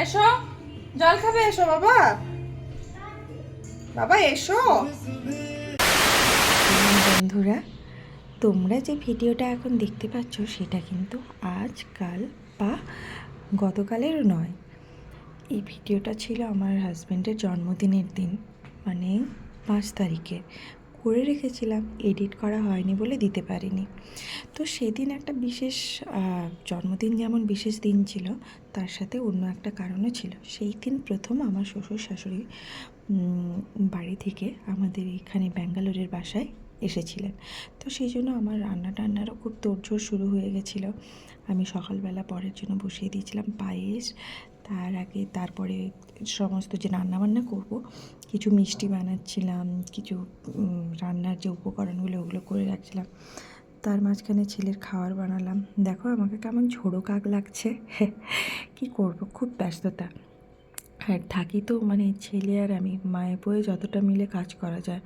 এসো, জল খাবে, এসো বাবা, বাবা এসো। বন্ধুরা, তোমরা যে ভিডিওটা এখন দেখতে পাচ্ছ সেটা কিন্তু আজকাল বা গতকালেরও নয়। এই ভিডিওটা ছিল আমার হাজব্যান্ডের জন্মদিনের দিন, মানে 5 তারিখে করে রেখেছিলাম, এডিট করা হয়নি বলে দিতে পারিনি। তো সেদিন একটা বিশেষ জন্মদিন, যেমন বিশেষ দিন ছিল, তার সাথে অন্য একটা কারণও ছিল। সেই দিন প্রথম আমার শ্বশুর শাশুড়ি বাড়ি থেকে আমাদের এখানে ব্যাঙ্গালোরের বাসায় এসেছিলেন। তো সেই জন্য আমার রান্না টান্নারও খুব তোড়জোড় শুরু হয়ে গেছিলো। আমি সকালবেলা পরের জন্য বসিয়ে দিয়েছিলাম পায়েস। তারপরে সমস্ত যে রান্নাবান্না করব, কিছু মিষ্টি বানাচ্ছিলাম, কিছু রান্নার যে উপকরণগুলো ওগুলো করে রাখছিলাম। তার মাঝখানে ছেলের খাবার বানালাম। দেখো আমাকে কেমন ঝোড়ো কাক লাগছে। কি করব, খুব ব্যস্ততা। আর থাকি তো, মানে ছেলে আর আমি মায়ে বয়ে যতটা মিলে কাজ করা যায়।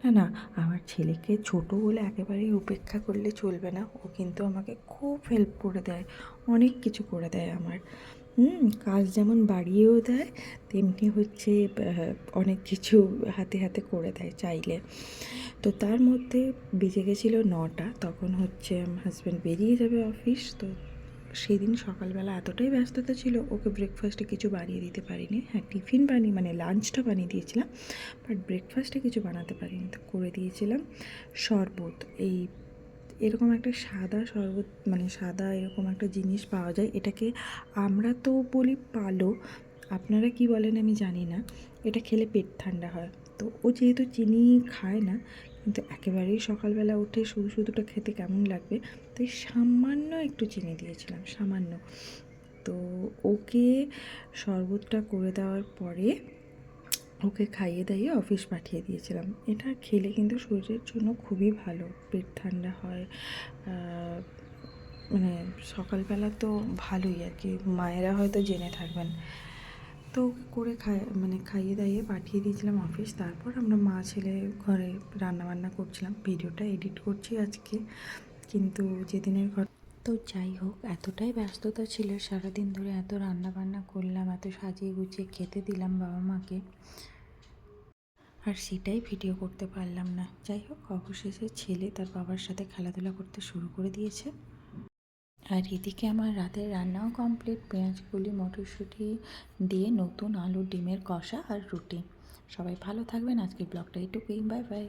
না না, আমার ছেলেকে ছোটো বলে একেবারেই উপেক্ষা করলে চলবে না। ও কিন্তু আমাকে খুব হেল্প করে দেয়, অনেক কিছু করে দেয় আমার। কাজ যেমন বাড়িয়েও দেয়, তেমনি হচ্ছে অনেক কিছু হাতে হাতে করে দেয় চাইলে। তো তার মধ্যে বেজে গেছিলো 9টা, তখন হচ্ছে আমার হাজব্যান্ড বেরিয়ে যাবে অফিস। তো সেদিন সকালবেলা এতটাই ব্যস্ততা ছিল, ওকে ব্রেকফাস্টে কিছু বানিয়ে দিতে পারিনি। হ্যাঁ, টিফিন বানিয়ে মানে লাঞ্চটা বানিয়ে দিয়েছিলাম, বাট ব্রেকফাস্টে কিছু বানাতে পারিনি। তো করে দিয়েছিলাম শরবত। এরকম একটা সাদা শরবত, মানে সাদা এরকম একটা জিনিস পাওয়া যায়, এটাকে আমরা তো বলি পালো, আপনারা কি বলেন আমি জানি না। এটা খেলে পেট ঠান্ডা হয়। তো ও যেহেতু চিনি খায় না, কিন্তু একেবারেই সকালবেলা উঠে শুধু শুধুটা খেতে কেমন লাগবে, তাই সামান্য একটু চিনি দিয়েছিলাম, সামান্য। তো ওকে শরবতটা করে দেওয়ার পরে ওকে খাইয়ে দাইয়ে অফিস পাঠিয়ে দিয়েছিলাম। এটা খেলে কিন্তু শরীরের জন্য খুবই ভালো, পেট ঠান্ডা হয়। মানে সকালবেলা তো ভালোই আর কি, মায়েরা হয়তো জেনে থাকবেন। তো ওকে করে খাইয়ে দাইয়ে পাঠিয়ে দিয়েছিলাম অফিস। তারপর আমরা মা ছেলে ঘরে রান্নাবান্না করছিলাম, ভিডিওটা এডিট করছি আজকে। কিন্তু যেদিনের তো যাই হোক, এতটাই ব্যস্ততা ছিল, সারাদিন ধরে এত রান্না বান্না করলাম, এত সাজিয়ে গুছিয়ে খেতে দিলাম বাবা মাকে, আর সেটাই ভিডিও করতে পারলাম না। যাই হোক, অবশেষে ছেলে তার বাবার সাথে খেলাধুলা করতে শুরু করে দিয়েছে। আর এদিকে আমার রাতের রান্নাও কমপ্লিট, পেঁয়াজকলি মটরশুঁটি দিয়ে নতুন আলু ডিমের কষা আর রুটি। সবাই ভালো থাকবেন, আজকের ব্লগটা এটুকুই, বাই বাই।